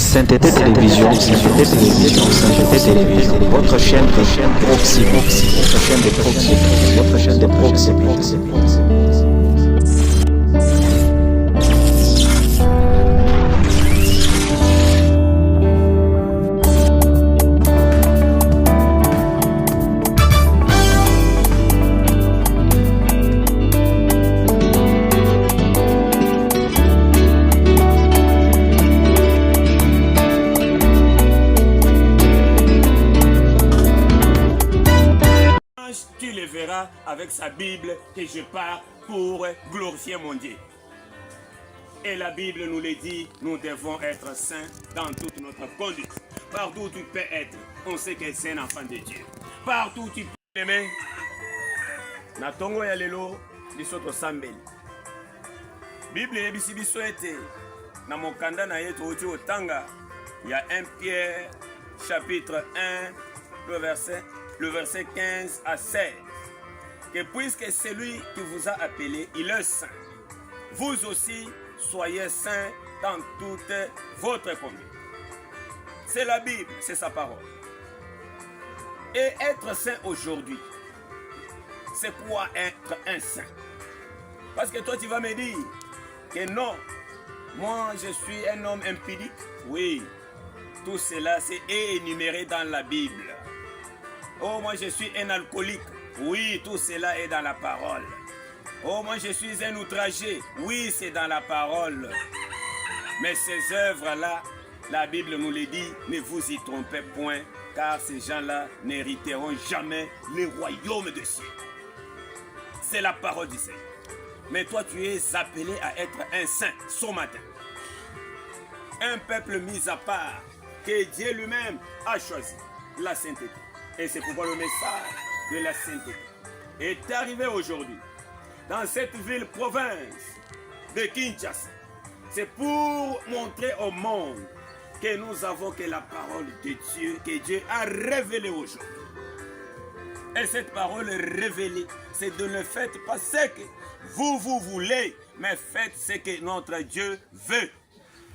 Sainteté Télévision, votre chaîne de proximité. Tu le verras avec sa Bible que je pars pour glorifier mon Dieu. Et la Bible nous le dit, nous devons être saints dans toute notre conduite. Partout où tu peux être, on sait que c'est un enfant de Dieu. Partout où tu peux aimer. Na tongo ya lelo, lisoto sambeli. Bible yebisi biso ete na mokanda na yetu oti otanga. Il y a 1 Pierre chapitre 1 le verset 15 à 16. Que puisque celui qui vous a appelé, il est saint, vous aussi soyez saints dans toute votre conduite. C'est la Bible, c'est sa parole. Et être saint aujourd'hui, c'est quoi être un saint? Parce que toi tu vas me dire que non, moi je suis un homme impudique. Oui, tout cela c'est énuméré dans la Bible. Oh, moi je suis un alcoolique. Oui, tout cela est dans la parole. Oh, moi je suis un outragé. Oui, c'est dans la parole. Mais ces œuvres-là, la Bible nous les dit, ne vous y trompez point, car ces gens-là n'hériteront jamais le royaume de cieux. C'est la parole du Seigneur. Mais toi, tu es appelé à être un saint ce matin. Un peuple mis à part, que Dieu lui-même a choisi, la sainteté. Et c'est pourquoi le message de la sainteté est arrivé aujourd'hui dans cette ville-province de Kinshasa. C'est pour montrer au monde que nous avons que la parole de Dieu, que Dieu a révélée aujourd'hui. Et cette parole révélée, c'est de ne faire pas ce que vous voulez, mais faites ce que notre Dieu veut.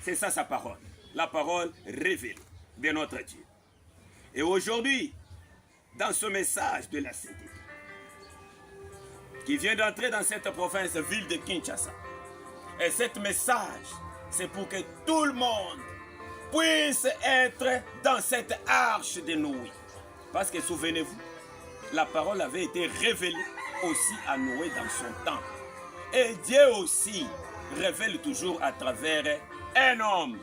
C'est ça sa parole, la parole révélée de notre Dieu. Et aujourd'hui, dans ce message de la sainteté qui vient d'entrer dans cette province, ville de Kinshasa. Et ce message, c'est pour que tout le monde puisse être dans cette arche de Noé. Parce que souvenez-vous, la parole avait été révélée aussi à Noé dans son temps. Et Dieu aussi révèle toujours à travers un homme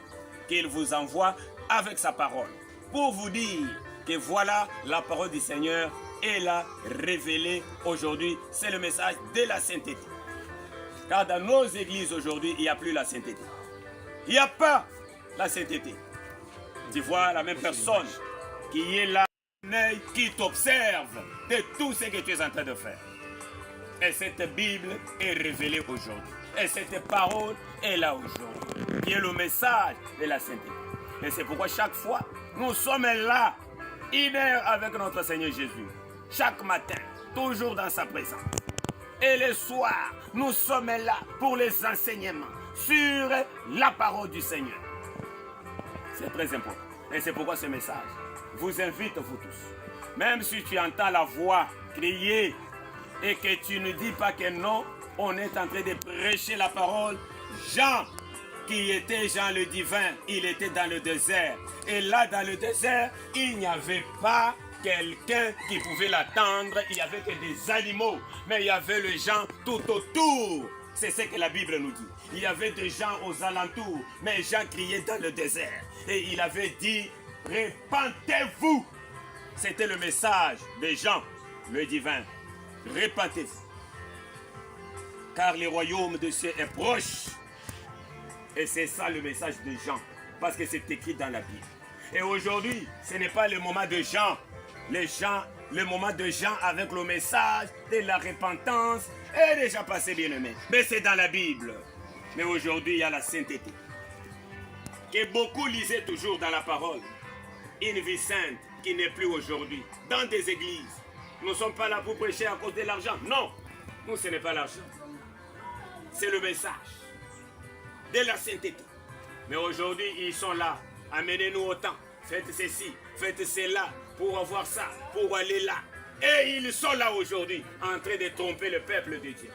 qu'il vous envoie avec sa parole pour vous dire que voilà la parole du Seigneur est là révélée aujourd'hui. C'est le message de la sainteté. Car dans nos églises aujourd'hui, il n'y a plus la sainteté. Il n'y a pas la sainteté. Tu vois la même personne qui est là, qui t'observe de tout ce que tu es en train de faire. Et cette Bible est révélée aujourd'hui. Et cette parole est là aujourd'hui. Qui est le message de la sainteté. Et c'est pourquoi chaque fois, nous sommes là. 1 heure avec notre Seigneur Jésus. Chaque matin, toujours dans sa présence. Et le soir, nous sommes là pour les enseignements sur la parole du Seigneur. C'est très important. Et c'est pourquoi ce message vous invite, vous tous. Même si tu entends la voix crier et que tu ne dis pas que non, on est en train de prêcher la parole. Jean, qui était Jean le divin, il était dans le désert. Et là, dans le désert, il n'y avait pas quelqu'un qui pouvait l'attendre. Il n'y avait que des animaux. Mais il y avait les gens tout autour. C'est ce que la Bible nous dit. Il y avait des gens aux alentours. Mais Jean criait dans le désert. Et il avait dit, répentez-vous. C'était le message de Jean, le divin. Répentez-vous. Car le royaume de Dieu est proche. Et c'est ça le message de Jean, parce que c'est écrit dans la Bible. Et aujourd'hui, ce n'est pas le moment de Jean. Le moment de Jean avec le message de la repentance est déjà passé, bien-aimé. Mais c'est dans la Bible. Mais aujourd'hui, il y a la sainteté. Que beaucoup lisaient toujours dans la parole. Une vie sainte qui n'est plus aujourd'hui dans des églises. Nous ne sommes pas là pour prêcher à cause de l'argent. Non, nous, ce n'est pas l'argent. C'est le message de la sainteté. Mais aujourd'hui, ils sont là amenez-nous au temps, faites ceci, faites cela, pour avoir ça, pour aller là. Et ils sont là aujourd'hui, en train de tromper le peuple de Dieu.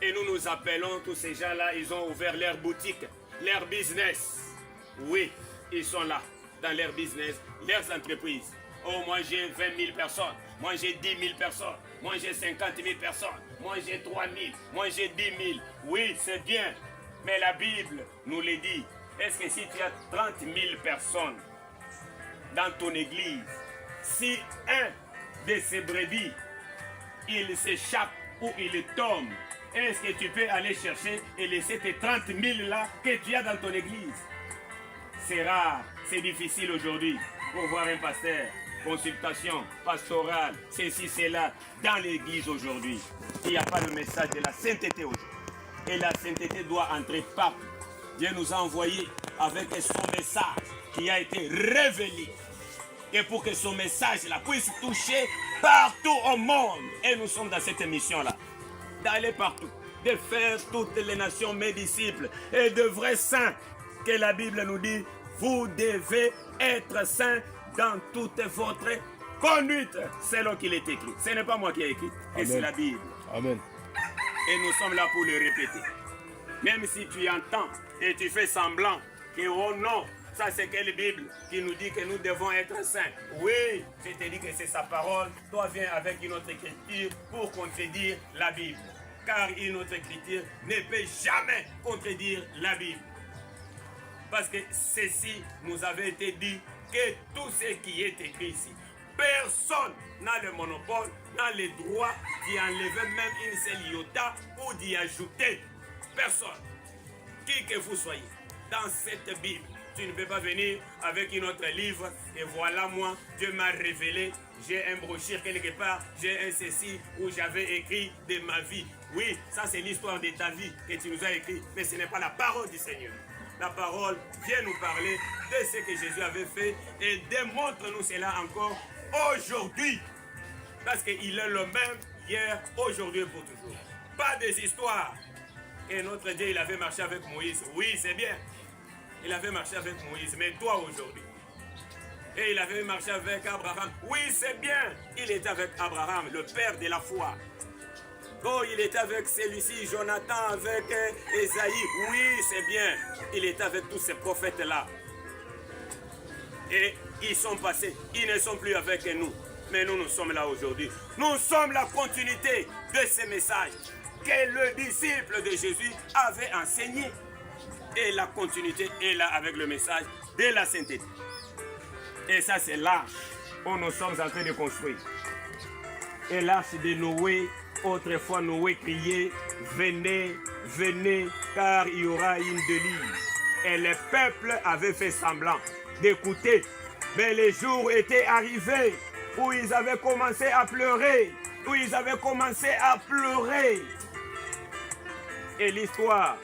Et nous nous appelons, tous ces gens-là, ils ont ouvert leur boutique, leur business. Oui, ils sont là, dans leur business, leurs entreprises. Oh, moi j'ai 20 000 personnes, moi j'ai 10 000 personnes, moi j'ai 50 000 personnes, moi j'ai 3 000, moi j'ai 10 000. Oui, c'est bien, mais la Bible nous le dit. Est-ce que si tu as 30 000 personnes dans ton église, si un de ces brebis, il s'échappe ou il tombe, est-ce que tu peux aller chercher et laisser tes 30 000 là que tu as dans ton église? C'est rare, c'est difficile aujourd'hui pour voir un pasteur. Consultation pastorale, ceci, cela, dans l'église aujourd'hui. Il n'y a pas le message de la sainteté aujourd'hui. Et la sainteté doit entrer partout. Dieu nous a envoyés avec son message qui a été révélé. Et pour que son message-là puisse toucher partout au monde. Et nous sommes dans cette mission-là. D'aller partout. De faire toutes les nations mes disciples. Et de vrais saints. Que la Bible nous dit, vous devez être saints dans toute votre conduite. C'est là qu'il est écrit. Ce n'est pas moi qui ai écrit. Et c'est la Bible. Amen. Et nous sommes là pour le répéter. Même si tu entends et tu fais semblant que oh non, ça c'est quelle Bible qui nous dit que nous devons être saints. Oui, je te dis que c'est sa parole. Toi viens avec une autre écriture pour contredire la Bible. Car une autre écriture ne peut jamais contredire la Bible. Parce que ceci nous avait été dit que tout ce qui est écrit ici, personne n'a le monopole, n'a le droit d'y enlever même une seule iota ou d'y ajouter. Personne. Qui que vous soyez, dans cette Bible, tu ne peux pas venir avec une autre livre et voilà moi, Dieu m'a révélé, j'ai un brochure quelque part, j'ai un ceci où j'avais écrit de ma vie. Oui, ça c'est l'histoire de ta vie que tu nous as écrit, mais ce n'est pas la parole du Seigneur. La parole vient nous parler de ce que Jésus avait fait et démontre-nous cela encore aujourd'hui. Parce qu'il est le même hier, aujourd'hui et pour toujours. Pas des histoires. Et notre Dieu, il avait marché avec Moïse. Oui, c'est bien. Il avait marché avec Moïse, mais toi aujourd'hui. Et il avait marché avec Abraham. Oui, c'est bien. Il était avec Abraham, le père de la foi. Oh, il était avec celui-ci, Jonathan, avec Esaïe. Oui, c'est bien. Il était avec tous ces prophètes-là. Et ils sont passés. Ils ne sont plus avec nous. Mais nous, nous sommes là aujourd'hui. Nous sommes la continuité de ces messages que le disciple de Jésus avait enseigné. Et la continuité est là avec le message de la sainteté. Et ça, c'est l'arche où nous sommes en train de construire. Et l'arche de Noé. Autrefois, Noé criait, venez, venez, car il y aura une déluge. Et le peuple avait fait semblant d'écouter. Mais les jours étaient arrivés où ils avaient commencé à pleurer. Et l'histoire,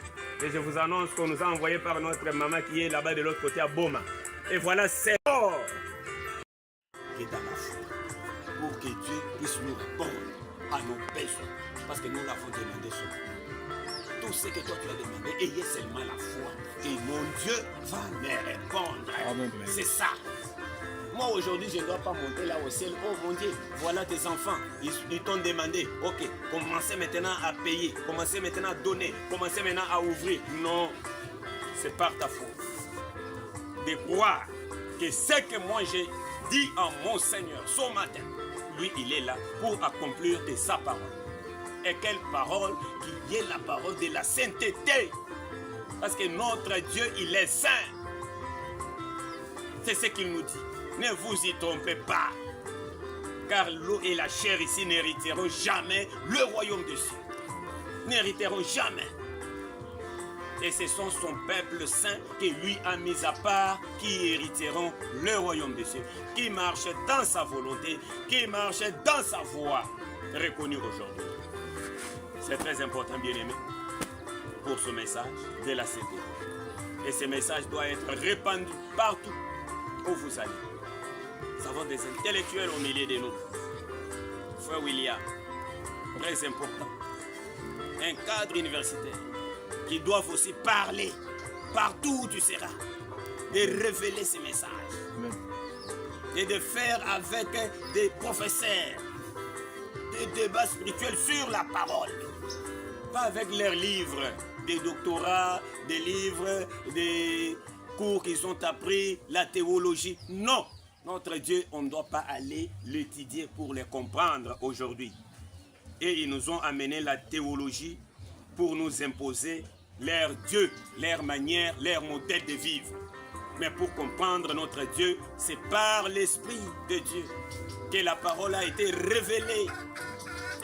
et je vous annonce qu'on nous a envoyé par notre maman qui est là-bas de l'autre côté à Boma. Et voilà, c'est l'or qui est dans la foi. Pour que Dieu puisse nous répondre à nos besoins, parce que nous l'avons demandé seulement. Tout ce que toi tu as demandé, ayez seulement la foi et mon Dieu va me répondre. Amen. C'est ça. Moi aujourd'hui je ne dois pas monter là au ciel. Oh mon Dieu, voilà tes enfants, ils t'ont demandé. Ok, commencez maintenant à payer, commencez maintenant à donner, commencez maintenant à ouvrir. Non, c'est par ta foi. De croire que ce que moi j'ai dit à mon Seigneur ce matin, lui, il est là pour accomplir de sa parole. Et quelle parole qui est la parole de la sainteté. Parce que notre Dieu, il est saint. C'est ce qu'il nous dit. Ne vous y trompez pas. Car l'eau et la chair ici n'hériteront jamais le royaume des cieux. N'hériteront jamais. Et ce sont son peuple saint qui lui a mis à part, qui hériteront le royaume des cieux, qui marche dans sa volonté, qui marche dans sa voie, reconnue aujourd'hui. C'est très important, bien-aimé, pour ce message de la sainteté. Et ce message doit être répandu partout où vous allez. Nous avons des intellectuels au milieu de nous. Frère William, très important. Un cadre universitaire qui doivent aussi parler partout où tu seras. de révéler ces messages. Amen. Et de faire avec des professeurs des débats spirituels sur la parole. Pas avec leurs livres, des doctorats, des livres, des cours qu'ils ont appris, la théologie. Non, notre Dieu, on ne doit pas aller l'étudier pour le comprendre aujourd'hui. Et ils nous ont amené la théologie pour nous imposer leur Dieu, leur manière, leur modèle de vivre. Mais pour comprendre notre Dieu, c'est par l'Esprit de Dieu que la parole a été révélée.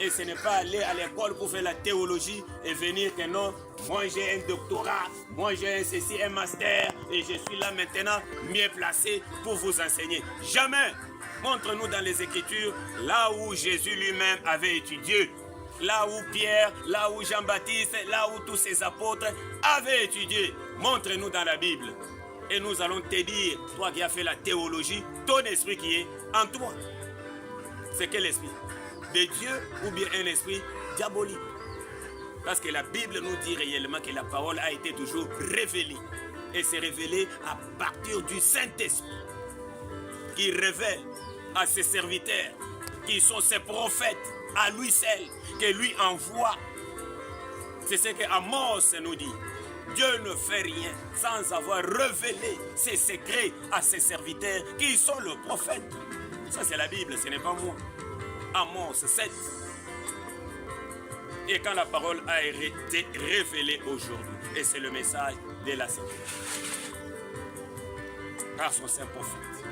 Et ce n'est pas aller à l'école pour faire la théologie et venir que non, moi j'ai un doctorat, moi j'ai un ceci, un master, et je suis là maintenant mieux placé pour vous enseigner. Jamais. Montre-nous dans les Écritures, là où Jésus lui-même avait étudié, là où Pierre, là où Jean-Baptiste, là où tous ces apôtres avaient étudié. Montre-nous dans la Bible. Et nous allons te dire, toi qui as fait la théologie, ton esprit qui est en toi. C'est quel esprit? De Dieu ou bien un esprit diabolique? Parce que la Bible nous dit réellement que la parole a été toujours révélée. Et c'est révélé à partir du Saint-Esprit qui révèle à ses serviteurs, qui sont ses prophètes, à lui seul, que lui envoie. C'est ce que Amos nous dit. Dieu ne fait rien sans avoir révélé ses secrets à ses serviteurs qui sont le prophète. Ça c'est la Bible, ce n'est pas moi. Amos 7. Et quand la parole a été révélée aujourd'hui, et c'est le message de la Sainte, par son saint prophète.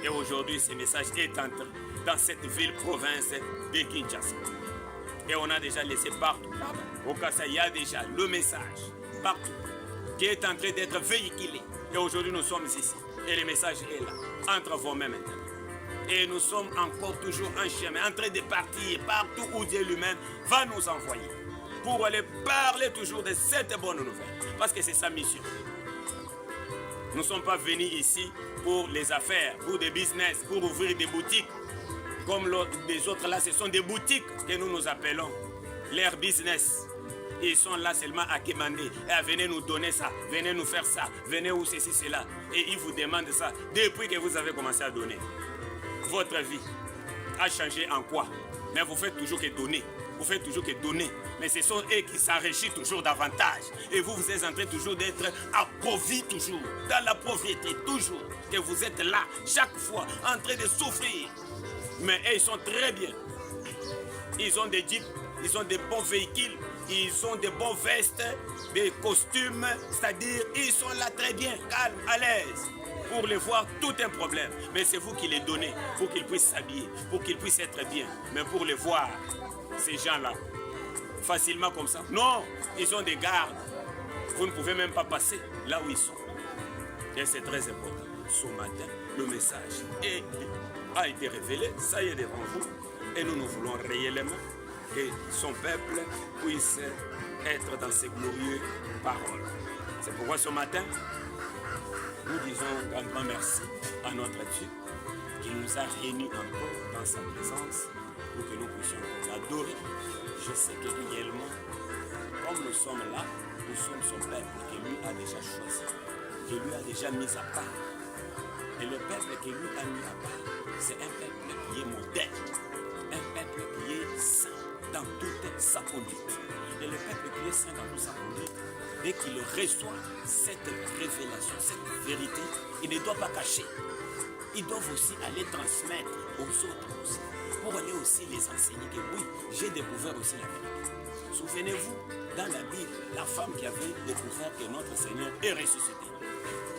Et aujourd'hui, ce message est entré dans cette ville-province de Kinshasa. Et on a déjà laissé partout. Au Kassa, il y a déjà le message partout qui est en train d'être véhiculé. Et aujourd'hui, nous sommes ici. Et le message est là, entre vos mains maintenant. Et nous sommes encore toujours en chemin, en train de partir partout où Dieu lui-même va nous envoyer. Pour aller parler toujours de cette bonne nouvelle. Parce que c'est sa mission. Nous ne sommes pas venus ici pour les affaires, pour des business, pour ouvrir des boutiques. Comme les autres là, ce sont des boutiques que nous nous appelons. Leur business. Ils sont là seulement à quémander. Et venez nous donner ça, venez nous faire ça, venez où ceci, cela. Et ils vous demandent ça depuis que vous avez commencé à donner. Votre vie a changé en quoi? Mais vous faites toujours que donner. Vous faites toujours que donner. Mais ce sont eux qui s'enrichissent toujours davantage. Et vous, vous êtes en train toujours d'être appauvris toujours. Dans la pauvreté, toujours. Que vous êtes là, chaque fois, en train de souffrir. Mais eux, ils sont très bien. Ils ont des jeeps, ils ont des bons véhicules, ils ont des bons vestes, des costumes. C'est-à-dire, ils sont là très bien, calmes, à l'aise. Pour les voir, tout un problème. Mais c'est vous qui les donnez pour qu'ils puissent s'habiller, pour qu'ils puissent être bien. Mais pour les voir, ces gens-là, facilement comme ça. Non, ils ont des gardes. Vous ne pouvez même pas passer là où ils sont. Et c'est très important. Ce matin, le message a été révélé. Ça y est devant vous. Et nous voulons réellement que son peuple puisse être dans ses glorieuses paroles. C'est pourquoi ce matin, nous disons un grand merci à notre Dieu qui nous a réunis encore dans sa présence pour que nous puissions l'adorer. Je sais que réellement, comme nous sommes là, nous sommes son peuple que lui a déjà choisi, que lui a déjà mis à part. Et le peuple que lui a mis à part, c'est un peuple qui est modèle, un peuple qui est saint dans toute sa conduite. Et le peuple qui est saint dans toute sa conduite, dès qu'il reçoit cette révélation, cette vérité, il ne doit pas cacher. Ils doivent aussi aller transmettre aux autres aussi, pour aller aussi les enseigner que oui, j'ai découvert aussi la vérité. Souvenez-vous, dans la Bible, la femme qui avait découvert que notre Seigneur est ressuscité.